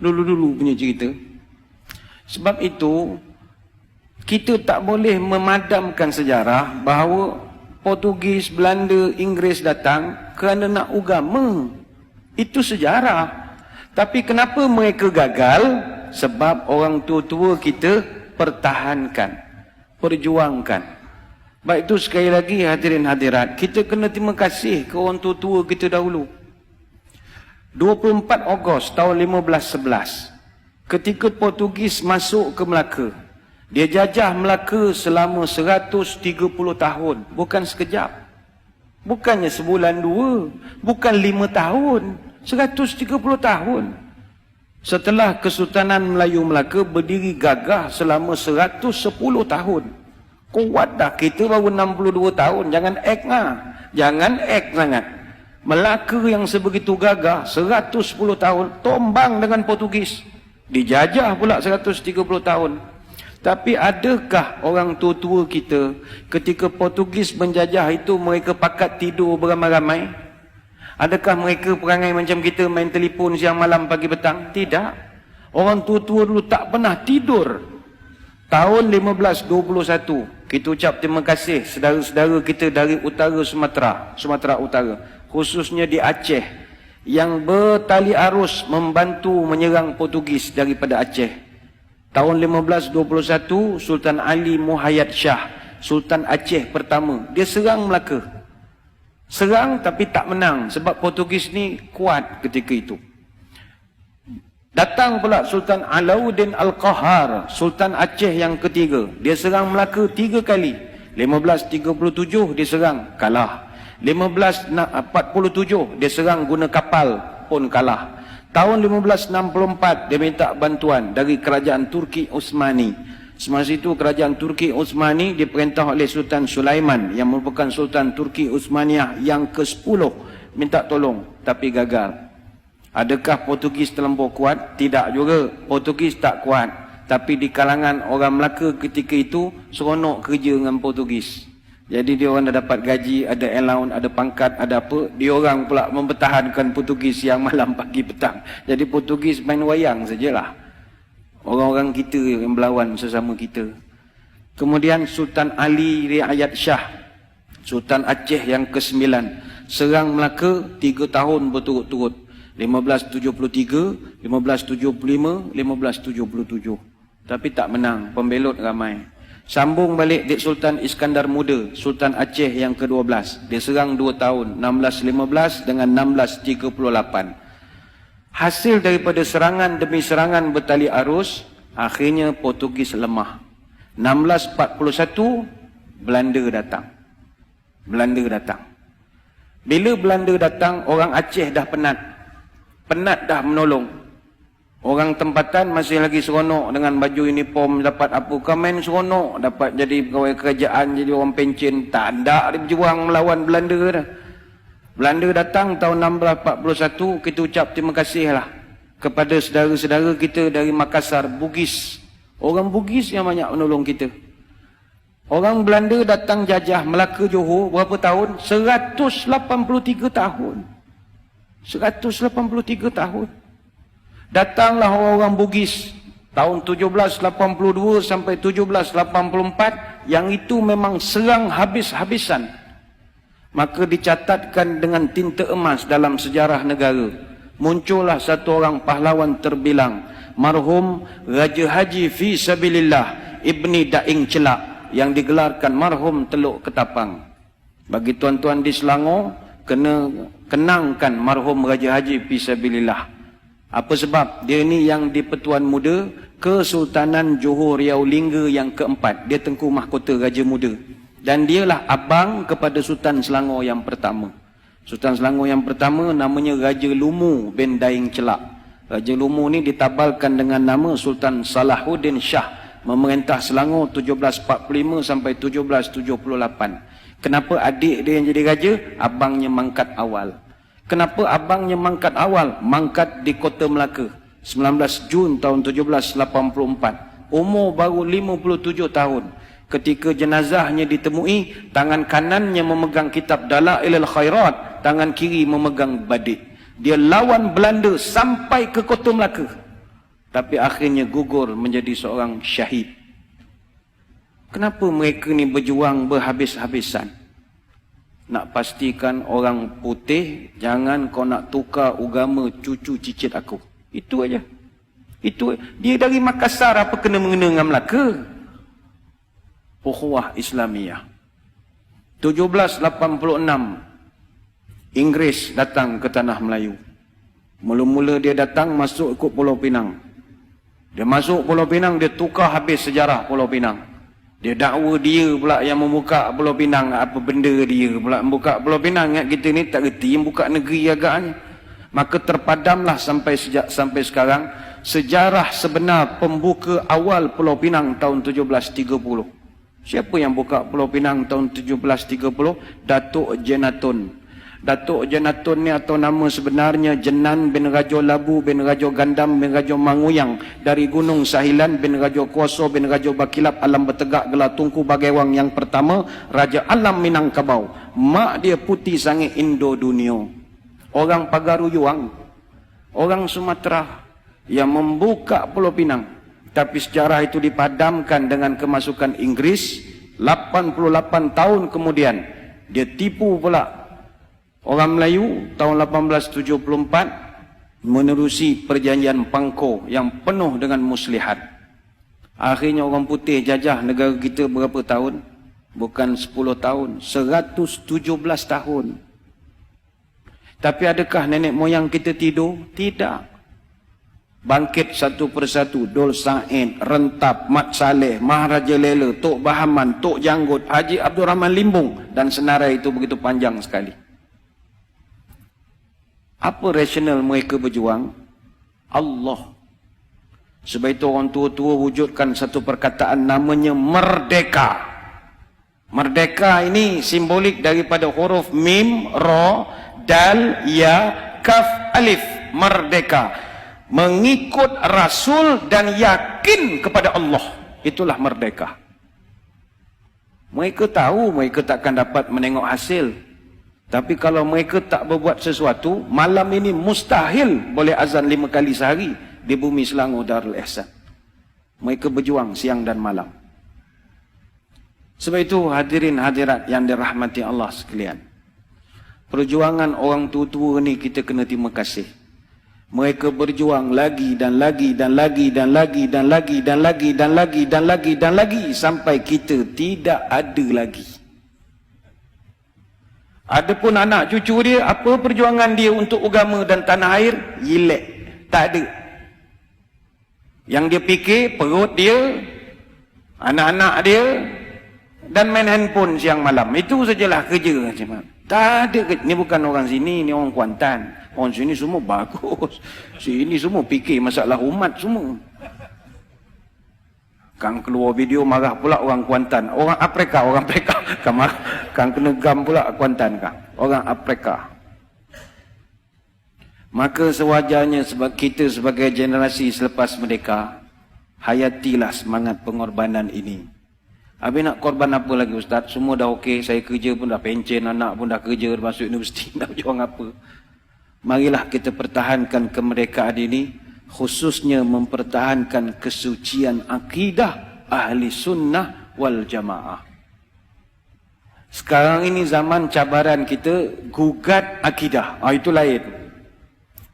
Dulu-dulu punya cerita. Sebab itu, kita tak boleh memadamkan sejarah bahawa Portugis, Belanda, Inggeris datang kerana nak agama. Itu sejarah. Tapi kenapa mereka gagal? Sebab orang tua-tua kita pertahankan, perjuangkan. Baik itu sekali lagi hadirin hadirat, kita kena terima kasih ke orang tua-tua kita dahulu. 24 Ogos tahun 1511, ketika Portugis masuk ke Melaka, dia jajah Melaka selama 130 tahun, bukan sekejap. Bukannya sebulan dua, bukan 5 tahun, 130 tahun. Setelah Kesultanan Melayu Melaka berdiri gagah selama 110 tahun. Kuat dah, kita baru 62 tahun, jangan act lah. Jangan act sangat. Melaka yang sebegitu gagah, 110 tahun, tombang dengan Portugis. Dijajah pula 130 tahun. Tapi adakah orang tua-tua kita, ketika Portugis menjajah itu, mereka pakat tidur beramai-ramai? Adakah mereka perangai macam kita, main telefon siang malam pagi petang? Tidak. Orang tua-tua dulu tak pernah tidur. Tahun 1521, kita ucap terima kasih saudara-saudara kita dari utara Sumatera Utara, khususnya di Aceh, yang bertali arus membantu menyerang Portugis daripada Aceh. Tahun 1521, Sultan Ali Muhayyad Shah, Sultan Aceh pertama, dia serang Melaka. Serang tapi tak menang, sebab Portugis ni kuat ketika itu. Datang pula Sultan Alauddin Al-Qahar, Sultan Aceh yang ketiga. Dia serang Melaka 3 kali. 1537 dia serang, kalah. 1547 dia serang guna kapal, pun kalah. Tahun 1564 dia minta bantuan dari kerajaan Turki Utsmani. Semasa itu kerajaan Turki Utsmani diperintah oleh Sultan Sulaiman yang merupakan Sultan Turki Utsmaniyah yang ke-10, minta tolong tapi gagal. Adakah Portugis terlampau kuat? Tidak juga. Portugis tak kuat. Tapi di kalangan orang Melaka ketika itu, seronok kerja dengan Portugis. Jadi dia orang dah dapat gaji, ada allowance, ada pangkat, ada apa. Dia orang pula mempertahankan Portugis siang malam pagi petang. Jadi Portugis main wayang sajalah. Orang-orang kita yang berlawan sesama kita. Kemudian Sultan Ali Riayat Shah, Sultan Aceh yang ke-9, serang Melaka 3 tahun berturut-turut. 1573, 1575, 1577. Tapi tak menang, pembelot ramai. Sambung balik Dik Sultan Iskandar Muda, Sultan Aceh yang ke-12. Dia serang 2 tahun, 1615 dengan 1638. Hasil daripada serangan demi serangan bertali arus, akhirnya Portugis lemah. 1641, Belanda datang. Bila Belanda datang, orang Aceh dah penat dah menolong. Orang tempatan masih lagi seronok dengan baju uniform, dapat apa, komen seronok, dapat jadi pegawai kerajaan, jadi orang pencen. Tak ada dia berjuang melawan Belanda dah. Belanda datang tahun 1641, kita ucap terima kasih lah kepada saudara-saudara kita dari Makassar, Bugis. Orang Bugis yang banyak menolong kita. Orang Belanda datang jajah Melaka Johor berapa tahun? 183 tahun. 183 tahun. Datanglah orang-orang Bugis tahun 1782 sampai 1784, yang itu memang serang habis-habisan. Maka dicatatkan dengan tinta emas dalam sejarah negara. Muncullah satu orang pahlawan terbilang, marhum Raja Haji Fi Sabilillah Ibni Daing Celak, yang digelarkan marhum Teluk Ketapang. Bagi tuan-tuan di Selangor, kena kenangkan marhum Raja Haji Fisabilillah. Apa sebab? Dia ni yang di Pertuan Muda Kesultanan Johor Riau Lingga yang ke-4. Dia Tengku Mahkota Raja Muda. Dan dialah abang kepada Sultan Selangor yang pertama. Sultan Selangor yang pertama namanya Raja Lumu bin Daing Celak. Raja Lumu ni ditabalkan dengan nama Sultan Salahuddin Shah, memerintah Selangor 1745 sampai 1778. Kenapa adik dia yang jadi raja? Abangnya mangkat awal. Kenapa abangnya mangkat awal? Mangkat di Kota Melaka 19 Jun tahun 1784. Umur baru 57 tahun. Ketika jenazahnya ditemui, tangan kanannya memegang kitab Dalailul Khairat, tangan kiri memegang badik. Dia lawan Belanda sampai ke Kota Melaka. tapi akhirnya gugur menjadi seorang syahid. Kenapa mereka ni berjuang berhabis-habisan? Nak pastikan orang putih, jangan kau nak tukar agama cucu cicit aku. Itu aja. Itu dia dari Makassar, apa kena mengena dengan Melaka? Ukhuwah Islamiyah. 1786 Inggeris datang ke tanah Melayu. Mula-mula dia datang masuk ikut Pulau Pinang. Dia masuk Pulau Pinang, dia tukar habis sejarah Pulau Pinang. Dia dakwa dia pula yang membuka Pulau Pinang. Apa benda dia pula membuka Pulau Pinang? Ingat kita ni tak reti yang buka negeri agaknya. Maka terpadamlah sampai sekarang sejarah sebenar pembuka awal Pulau Pinang tahun 1730. Siapa yang buka Pulau Pinang tahun 1730? Datuk Jenatun. Datuk Jenatun ni atau nama sebenarnya Jenan bin Rajo Labu bin Rajo Gandam bin Rajo Manguyang dari Gunung Sahilan bin Rajo Kuoso bin Rajo Bakilap Alam Bertegak Gelar Tunku Bagaiwang yang pertama, Raja Alam Minangkabau. Mak dia putih sangat Indo Dunio. Orang Pagaruyuang, orang Sumatera yang membuka Pulau Pinang. Tapi sejarah itu dipadamkan dengan kemasukan Inggris. 88 tahun kemudian dia tipu pula orang Melayu tahun 1874 menerusi perjanjian Pangko yang penuh dengan muslihat. Akhirnya orang putih jajah negara kita berapa tahun? Bukan 10 tahun, 117 tahun. Tapi adakah nenek moyang kita tidur? Tidak. Bangkit satu persatu, Dol Said, Rentap, Mat Saleh, Maharaja Lela, Tok Bahaman, Tok Janggut, Haji Abdul Rahman Limbung, dan senarai itu begitu panjang sekali. Apa rasional mereka berjuang? Allah. Sebab itu orang tua-tua wujudkan satu perkataan namanya merdeka. Merdeka ini simbolik daripada huruf mim, ra, dal, ya, kaf, alif. Merdeka. Mengikut Rasul dan yakin kepada Allah. Itulah merdeka. Mereka tahu mereka takkan dapat menengok hasil. Tapi kalau mereka tak berbuat sesuatu, malam ini mustahil boleh azan 5 kali sehari di bumi Selangor Darul Ihsan. Mereka berjuang siang dan malam. Sebab itu hadirin hadirat yang dirahmati Allah sekalian. Perjuangan orang tua-tua ni kita kena terima kasih. Mereka berjuang lagi dan lagi dan lagi dan lagi dan lagi dan lagi dan lagi dan lagi dan lagi sampai kita tidak ada lagi. Adapun anak cucu dia, apa perjuangan dia untuk agama dan tanah air? Yilek. Tak ada. Yang dia fikir, perut dia, anak-anak dia, dan main handphone siang malam. Itu sajalah kerja. Tak ada. Ni bukan orang sini, ni orang Kuantan. Orang sini semua bagus. Sini semua fikir masalah umat semua. Kang keluar video marah pula orang Kuantan. Orang Afrika. Kang kena gam pula Kuantan kang. Orang Afrika. Maka sewajarnya sebab kita sebagai generasi selepas merdeka, hayatilah semangat pengorbanan ini. Habis nak korban apa lagi Ustaz? Semua dah okey, saya kerja pun dah pencen, anak pun dah kerja, masuk universiti, nak berjuang apa? Marilah kita pertahankan kemerdekaan ini, khususnya mempertahankan kesucian akidah ahli sunnah wal jamaah. Sekarang ini zaman cabaran kita gugat akidah. Itu lain.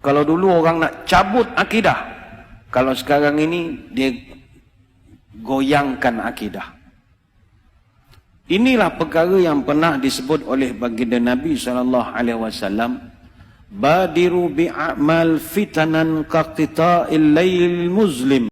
Kalau dulu orang nak cabut akidah, kalau sekarang ini dia goyangkan akidah. Inilah perkara yang pernah disebut oleh baginda Nabi SAW. Badiru bi'amal fitanan qaqtita'il layl muzlim.